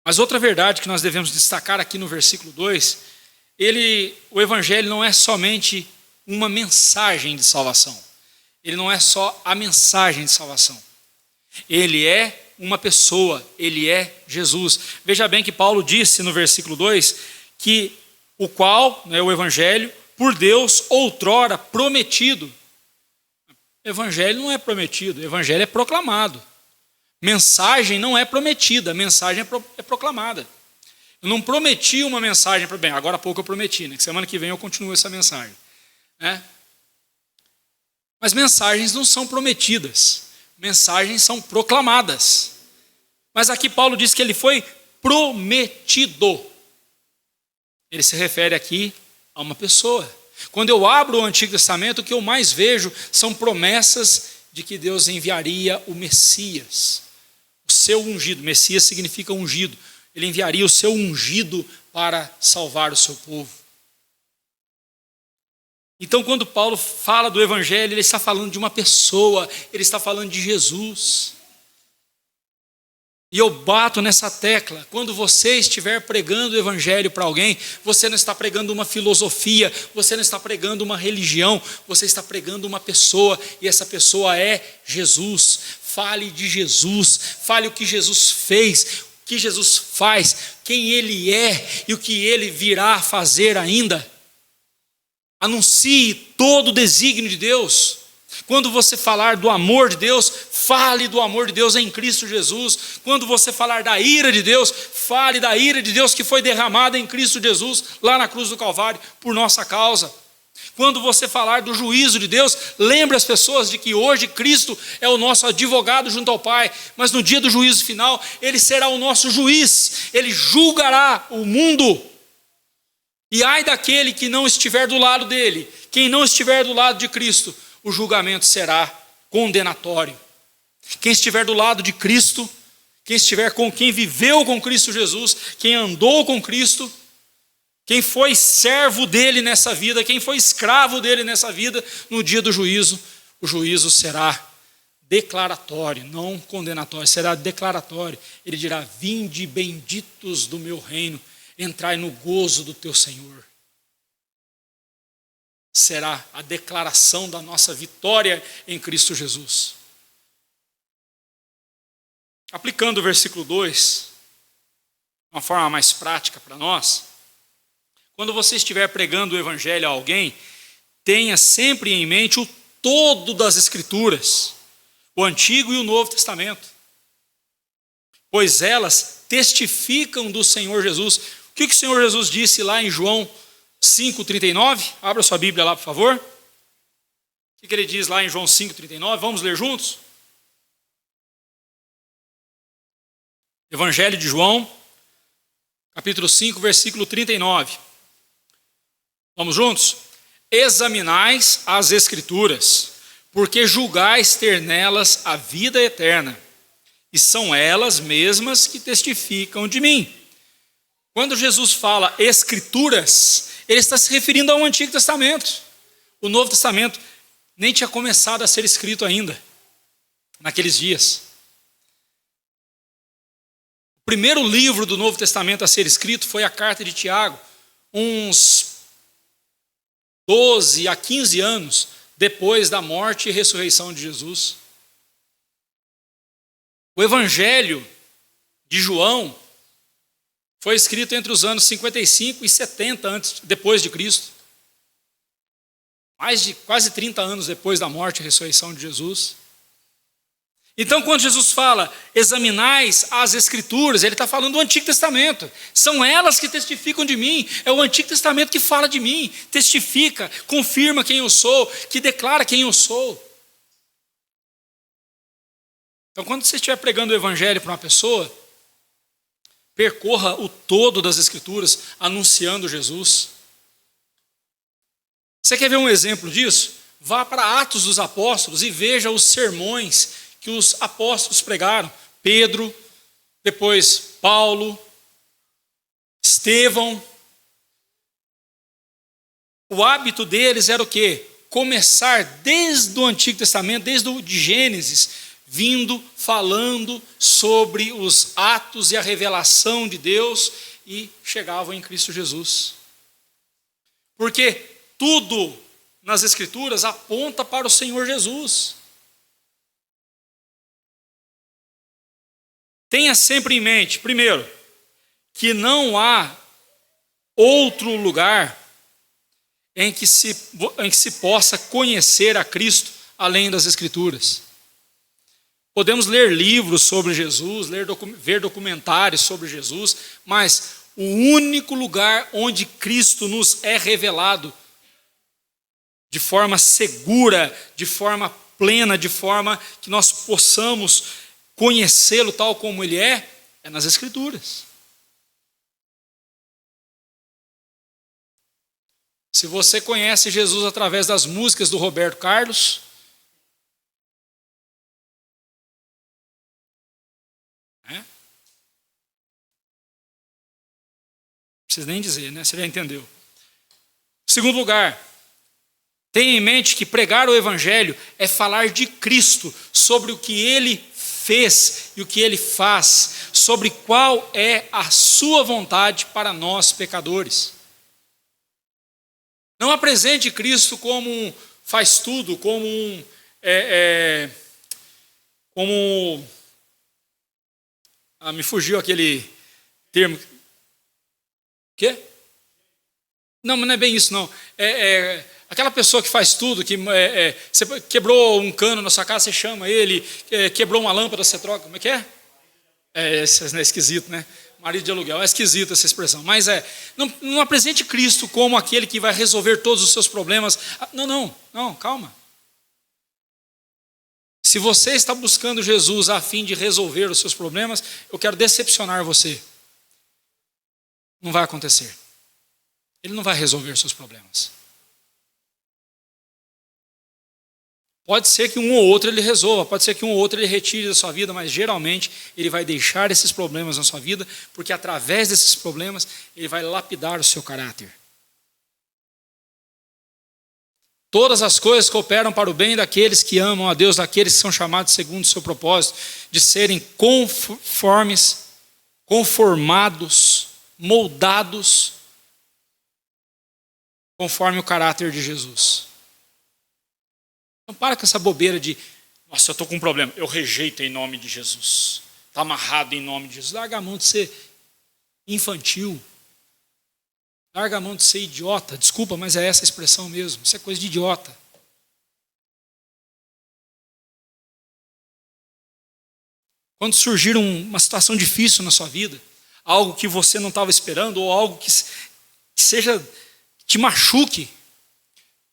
Mas outra verdade que nós devemos destacar aqui no versículo 2, o Evangelho não é somente uma mensagem de salvação. Ele não é só a mensagem de salvação. Ele é uma pessoa, ele é Jesus. Veja bem que Paulo disse no versículo 2 que o qual, o Evangelho, por Deus outrora prometido. O Evangelho não é prometido, o Evangelho é proclamado. Mensagem não é prometida, mensagem é proclamada. Eu não prometi uma mensagem, bem, agora há pouco eu prometi, que semana que vem eu continuo essa mensagem. Mas mensagens não são prometidas, mensagens são proclamadas. Mas aqui Paulo diz que ele foi prometido. Ele se refere aqui a uma pessoa. Quando eu abro o Antigo Testamento, o que eu mais vejo são promessas de que Deus enviaria o Messias, o seu ungido. Messias significa ungido. Ele enviaria o seu ungido para salvar o seu povo. Então, quando Paulo fala do Evangelho, ele está falando de uma pessoa, ele está falando de Jesus. E eu bato nessa tecla: quando você estiver pregando o Evangelho para alguém, você não está pregando uma filosofia, você não está pregando uma religião, você está pregando uma pessoa, e essa pessoa é Jesus. Fale de Jesus, fale o que Jesus fez, o que Jesus faz, quem Ele é e o que Ele virá a fazer ainda. Anuncie todo o desígnio de Deus. Quando você falar do amor de Deus, fale do amor de Deus em Cristo Jesus. Quando você falar da ira de Deus, fale da ira de Deus que foi derramada em Cristo Jesus, lá na cruz do Calvário, por nossa causa. Quando você falar do juízo de Deus, lembre as pessoas de que hoje Cristo é o nosso advogado junto ao Pai, mas no dia do juízo final, Ele será o nosso juiz, Ele julgará o mundo. E ai daquele que não estiver do lado dele, quem não estiver do lado de Cristo, o julgamento será condenatório. Quem estiver do lado de Cristo, quem viveu com Cristo Jesus, quem andou com Cristo, quem foi servo dele nessa vida, quem foi escravo dele nessa vida, no dia do juízo, o juízo será declaratório, não condenatório, será declaratório. Ele dirá: vinde benditos do meu reino, entrai no gozo do teu Senhor. Será a declaração da nossa vitória em Cristo Jesus. Aplicando o versículo 2, de uma forma mais prática para nós, quando você estiver pregando o Evangelho a alguém, tenha sempre em mente o todo das Escrituras, o Antigo e o Novo Testamento, pois elas testificam do Senhor Jesus. O que o Senhor Jesus disse lá em João 5,39? Abra sua Bíblia lá, por favor. O que ele diz lá em João 5,39? Vamos ler juntos? Evangelho de João, capítulo 5, versículo 39. Vamos juntos? Examinais as Escrituras, porque julgais ter nelas a vida eterna, e são elas mesmas que testificam de mim. Quando Jesus fala Escrituras, ele está se referindo ao Antigo Testamento. O Novo Testamento nem tinha começado a ser escrito ainda, naqueles dias. O primeiro livro do Novo Testamento a ser escrito foi a carta de Tiago, uns 12 a 15 anos depois da morte e ressurreição de Jesus. O Evangelho de João foi escrito entre os anos 55 e 70 depois de Cristo. Mais de quase 30 anos depois da morte e ressurreição de Jesus. Então, quando Jesus fala, examinais as Escrituras, ele está falando do Antigo Testamento. São elas que testificam de mim. É o Antigo Testamento que fala de mim, testifica, confirma quem eu sou, que declara quem eu sou. Então, quando você estiver pregando o Evangelho para uma pessoa, percorra o todo das Escrituras, anunciando Jesus. Você quer ver um exemplo disso? Vá para Atos dos Apóstolos e veja os sermões que os apóstolos pregaram. Pedro, depois Paulo, Estevão. O hábito deles era o quê? Começar desde o Antigo Testamento, desde o de Gênesis, vindo, falando sobre os atos e a revelação de Deus, e chegavam em Cristo Jesus. Porque tudo nas Escrituras aponta para o Senhor Jesus. Tenha sempre em mente, primeiro, que não há outro lugar em que se possa conhecer a Cristo além das Escrituras. Podemos ler livros sobre Jesus, ver documentários sobre Jesus, mas o único lugar onde Cristo nos é revelado de forma segura, de forma plena, de forma que nós possamos conhecê-lo tal como ele é nas Escrituras. Se você conhece Jesus através das músicas do Roberto Carlos, precisa nem dizer, né? Você já entendeu. Segundo lugar, tenha em mente que pregar o evangelho é falar de Cristo, sobre o que ele fez e o que ele faz, sobre qual é a sua vontade para nós pecadores. Não apresente Cristo como um faz tudo, como um me fugiu aquele termo. Quê? Não, mas não é bem isso, não. Aquela pessoa que faz tudo, que você quebrou um cano na sua casa, você chama ele, quebrou uma lâmpada, você troca. Como é que é? Isso é esquisito, né? Marido de aluguel, é esquisita essa expressão. Mas não apresente Cristo como aquele que vai resolver todos os seus problemas. Não, calma. Se você está buscando Jesus a fim de resolver os seus problemas, eu quero decepcionar você. Não vai acontecer. Ele não vai resolver seus problemas. Pode ser que um ou outro ele resolva, pode ser que um ou outro ele retire da sua vida, mas geralmente ele vai deixar esses problemas na sua vida, porque através desses problemas ele vai lapidar o seu caráter. Todas as coisas cooperam para o bem daqueles que amam a Deus, daqueles que são chamados segundo o seu propósito, de serem conformados, moldados, conforme o caráter de Jesus. Não para com essa bobeira de, nossa, eu estou com um problema, eu rejeito em nome de Jesus. Está amarrado em nome de Jesus. Larga a mão de ser infantil. Larga a mão de ser idiota. Desculpa, mas é essa a expressão mesmo. Isso é coisa de idiota. Quando surgir uma situação difícil na sua vida, algo que você não estava esperando, ou algo que te machuque,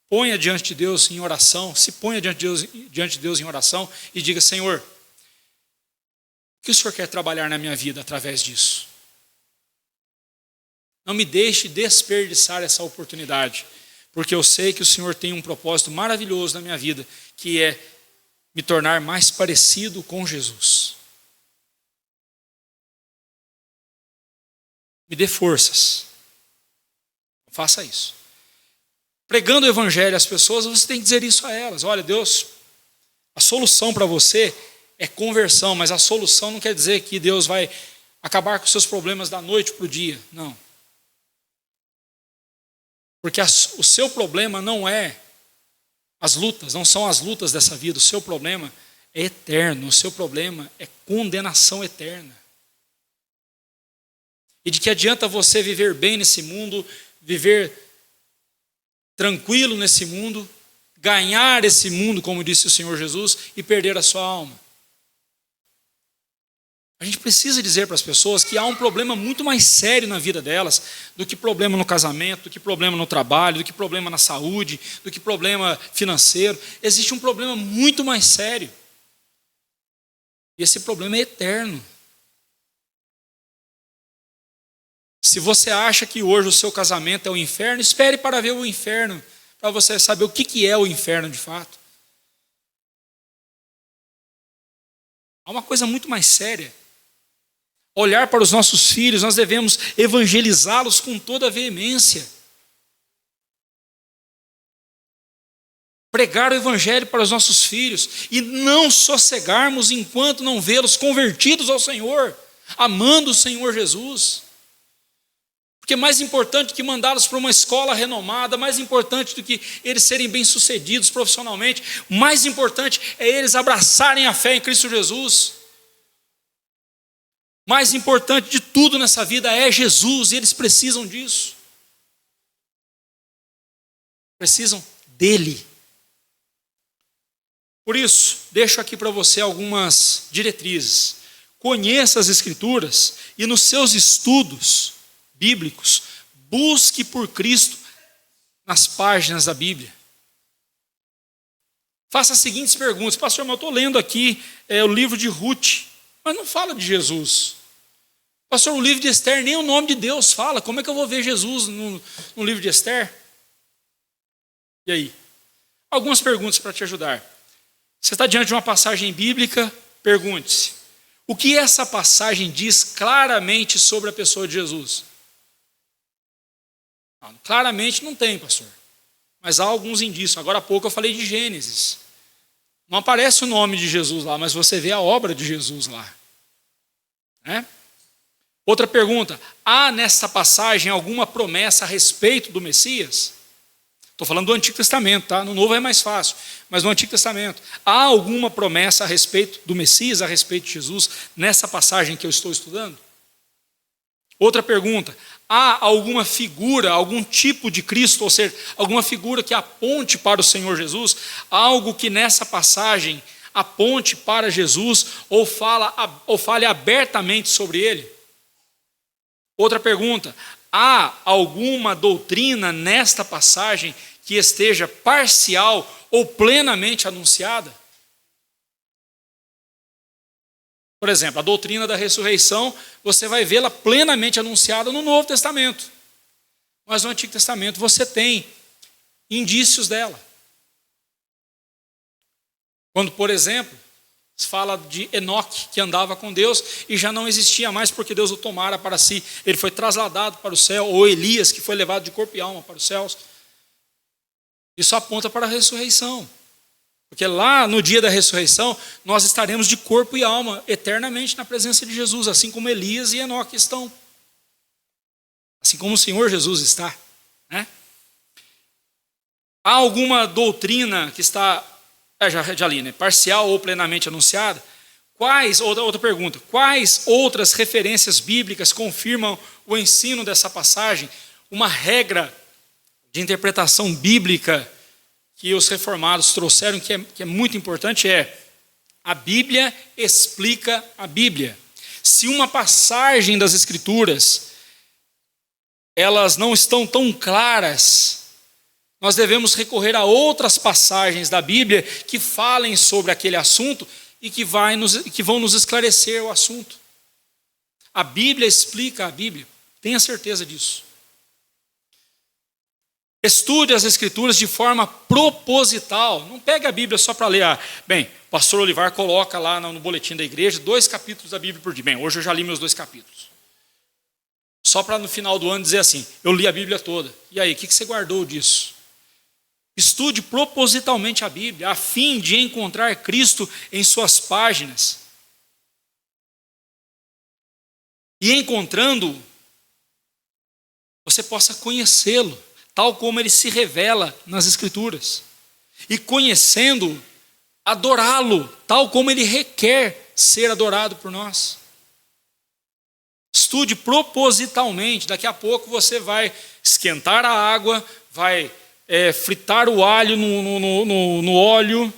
ponha diante de Deus em oração, se ponha diante de Deus em oração e diga, Senhor, o que o Senhor quer trabalhar na minha vida através disso? Não me deixe desperdiçar essa oportunidade, porque eu sei que o Senhor tem um propósito maravilhoso na minha vida, que é me tornar mais parecido com Jesus. Me dê forças. Faça isso. Pregando o evangelho às pessoas, você tem que dizer isso a elas. Olha, Deus, a solução para você é conversão, mas a solução não quer dizer que Deus vai acabar com os seus problemas da noite para o dia. Não. Porque o seu problema não é as lutas, não são as lutas dessa vida. O seu problema é eterno, o seu problema é condenação eterna. E de que adianta você viver bem nesse mundo, viver tranquilo nesse mundo, ganhar esse mundo, como disse o Senhor Jesus, e perder a sua alma. A gente precisa dizer para as pessoas que há um problema muito mais sério na vida delas do que problema no casamento, do que problema no trabalho, do que problema na saúde, do que problema financeiro. Existe um problema muito mais sério. E esse problema é eterno. Se você acha que hoje o seu casamento é o inferno, espere para ver o inferno, para você saber o que é o inferno de fato. Há uma coisa muito mais séria. Olhar para os nossos filhos, nós devemos evangelizá-los com toda a veemência. Pregar o evangelho para os nossos filhos e não sossegarmos enquanto não vê-los convertidos ao Senhor, amando o Senhor Jesus. Porque mais importante que mandá-los para uma escola renomada, mais importante do que eles serem bem-sucedidos profissionalmente, mais importante é eles abraçarem a fé em Cristo Jesus. Mais importante de tudo nessa vida é Jesus, e eles precisam disso. Precisam dele. Por isso, deixo aqui para você algumas diretrizes. Conheça as Escrituras e nos seus estudos bíblicos, busque por Cristo nas páginas da Bíblia. Faça as seguintes perguntas. Pastor, mas eu estou lendo aqui o livro de Ruth, mas não fala de Jesus. Pastor, o livro de Esther, nem o nome de Deus fala. Como é que eu vou ver Jesus no livro de Esther? E aí? Algumas perguntas para te ajudar. Você está diante de uma passagem bíblica, pergunte-se: o que essa passagem diz claramente sobre a pessoa de Jesus? Claramente não tem, pastor. Mas há alguns indícios. Agora há pouco eu falei de Gênesis. Não aparece o nome de Jesus lá, mas você vê a obra de Jesus lá. Outra pergunta. Há nesta passagem alguma promessa a respeito do Messias? Estou falando do Antigo Testamento, tá? No Novo é mais fácil, mas no Antigo Testamento. Há alguma promessa a respeito do Messias, a respeito de Jesus, nessa passagem que eu estou estudando? Outra pergunta. Há alguma figura, algum tipo de Cristo, ou seja, alguma figura que aponte para o Senhor Jesus? Algo que nessa passagem aponte para Jesus ou fale abertamente sobre ele? Outra pergunta. Há alguma doutrina nesta passagem que esteja parcial ou plenamente anunciada? Por exemplo, a doutrina da ressurreição, você vai vê-la plenamente anunciada no Novo Testamento. Mas no Antigo Testamento você tem indícios dela. Quando, por exemplo, se fala de Enoque, que andava com Deus e já não existia mais porque Deus o tomara para si. Ele foi trasladado para o céu, ou Elias, que foi levado de corpo e alma para os céus. Isso aponta para a ressurreição. Porque lá no dia da ressurreição, nós estaremos de corpo e alma eternamente na presença de Jesus, assim como Elias e Enoque estão. Assim como o Senhor Jesus está. Há alguma doutrina que está, já li, parcial ou plenamente anunciada? Outra pergunta, quais outras referências bíblicas confirmam o ensino dessa passagem? Uma regra de interpretação bíblica que os reformados trouxeram, que é muito importante, a Bíblia explica a Bíblia. Se uma passagem das Escrituras, elas não estão tão claras, nós devemos recorrer a outras passagens da Bíblia que falem sobre aquele assunto e que vão nos esclarecer o assunto. A Bíblia explica a Bíblia, tenha certeza disso. Estude as Escrituras de forma proposital. Não pegue a Bíblia só para ler. Bem, o pastor Olivar coloca lá no boletim da igreja 2 capítulos da Bíblia por dia. Bem, hoje eu já li meus 2 capítulos. Só para no final do ano dizer assim, eu li a Bíblia toda. E aí, o que você guardou disso? Estude propositalmente a Bíblia, a fim de encontrar Cristo em suas páginas. E encontrando, você possa conhecê-lo, tal como ele se revela nas Escrituras. E conhecendo, adorá-lo, tal como ele requer ser adorado por nós. Estude propositalmente. Daqui a pouco você vai esquentar a água, vai fritar o alho no óleo,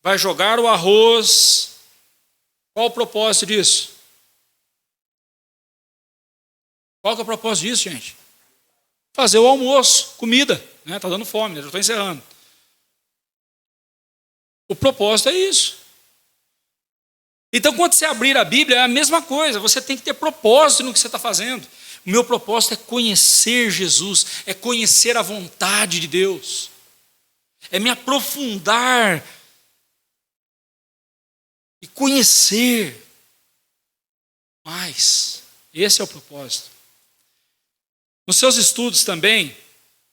vai jogar o arroz. Qual o propósito disso? Qual que é o propósito disso, gente? Fazer o almoço, comida, está dando fome, já estou encerrando. O propósito é isso. Então, quando você abrir a Bíblia, é a mesma coisa, você tem que ter propósito no que você está fazendo. O meu propósito é conhecer Jesus, é conhecer a vontade de Deus, é me aprofundar e conhecer mais. Esse é o propósito. Nos seus estudos também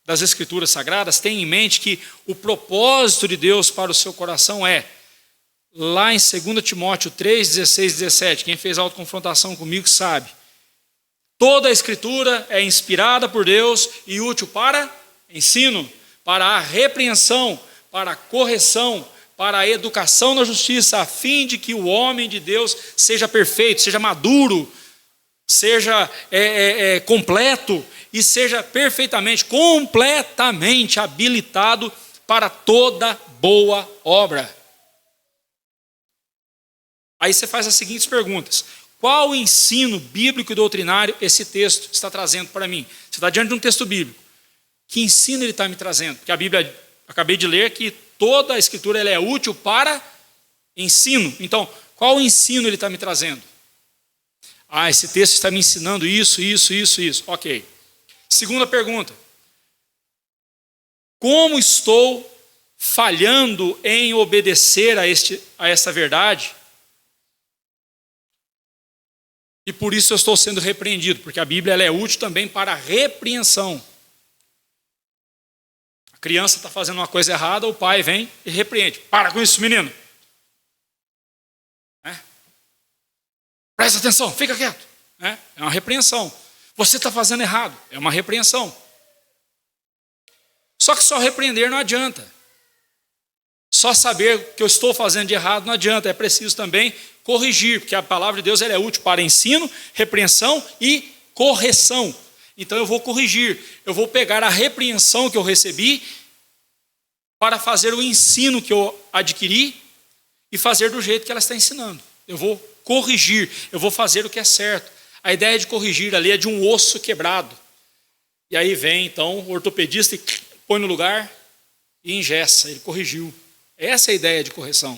das Escrituras Sagradas, tenha em mente que o propósito de Deus para o seu coração lá em 2 Timóteo 3, 16 e 17, quem fez autoconfrontação comigo sabe, toda a Escritura é inspirada por Deus e útil para ensino, para a repreensão, para a correção, para a educação na justiça, a fim de que o homem de Deus seja perfeito, seja maduro, seja completo e seja completamente habilitado para toda boa obra. Aí você faz as seguintes perguntas. Qual ensino bíblico e doutrinário esse texto está trazendo para mim? Você está diante de um texto bíblico. Que ensino ele está me trazendo? Porque a Bíblia, acabei de ler que toda a Escritura ela é útil para ensino. Então, qual ensino ele está me trazendo? Esse texto está me ensinando isso. Ok. Segunda pergunta. Como estou falhando em obedecer a essa verdade? E por isso eu estou sendo repreendido, porque a Bíblia ela é útil também para a repreensão. A criança está fazendo uma coisa errada, o pai vem e repreende. Para com isso, menino. Presta atenção, fica quieto. É uma repreensão. Você está fazendo errado. É uma repreensão. Só que só repreender não adianta. Só saber o que eu estou fazendo de errado não adianta. É preciso também corrigir, porque a palavra de Deus ela é útil para ensino, repreensão e correção. Então eu vou corrigir. Eu vou pegar a repreensão que eu recebi para fazer o ensino que eu adquiri e fazer do jeito que ela está ensinando. Eu vou corrigir, eu vou fazer o que é certo. A ideia de corrigir ali é de um osso quebrado. E aí vem então o ortopedista e põe no lugar e engessa, ele corrigiu. Essa é a ideia de correção.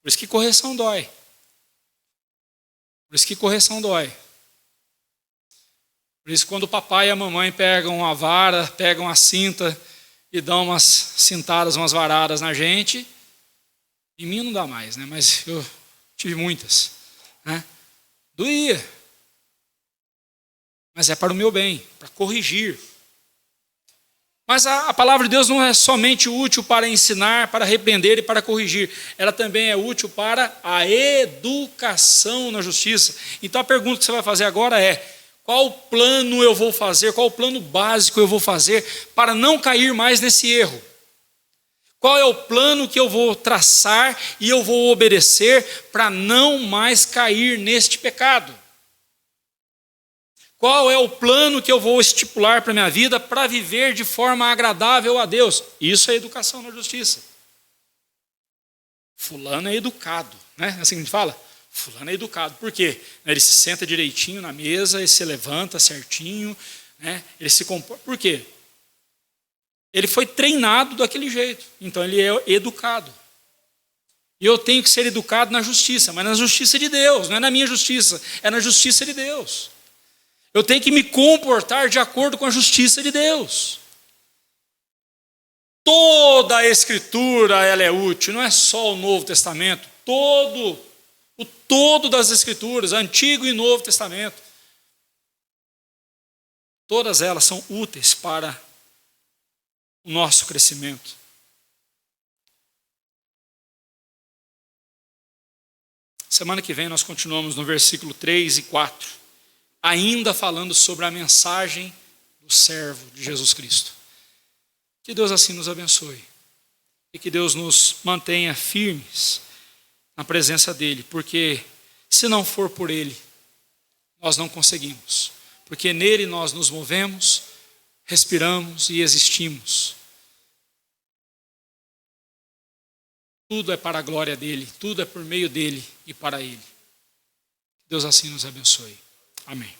Por isso que correção dói. Por isso que correção dói. Por isso quando o papai e a mamãe pegam uma vara, pegam a cinta e dão umas cintadas, umas varadas na gente, em mim não dá mais, né? Mas eu tive muitas, né? Doía. Mas é para o meu bem, para corrigir. Mas a palavra de Deus não é somente útil para ensinar, para repreender e para corrigir. Ela também é útil para a educação na justiça. Então a pergunta que você vai fazer agora é: qual plano eu vou fazer, qual plano básico eu vou fazer para não cair mais nesse erro? Qual é o plano que eu vou traçar e eu vou obedecer para não mais cair neste pecado? Qual é o plano que eu vou estipular para a minha vida para viver de forma agradável a Deus? Isso é educação na justiça. Fulano é educado, né? Assim que a gente fala? Fulano é educado. Por quê? Ele se senta direitinho na mesa, ele se levanta certinho, né? Ele se comporta. Por quê? Ele foi treinado daquele jeito. Então ele é educado. E eu tenho que ser educado na justiça, mas na justiça de Deus, não é na minha justiça, é na justiça de Deus. Eu tenho que me comportar de acordo com a justiça de Deus. Toda a Escritura ela é útil, não é só o Novo Testamento. O todo das Escrituras, Antigo e Novo Testamento. Todas elas são úteis para o nosso crescimento. Semana que vem nós continuamos no versículo 3 e 4. Ainda falando sobre a mensagem do servo de Jesus Cristo. Que Deus assim nos abençoe. E que Deus nos mantenha firmes na presença dEle. Porque se não for por Ele, nós não conseguimos. Porque nele nós nos movemos, respiramos e existimos. Tudo é para a glória dEle. Tudo é por meio dEle e para Ele. Deus assim nos abençoe. Amém.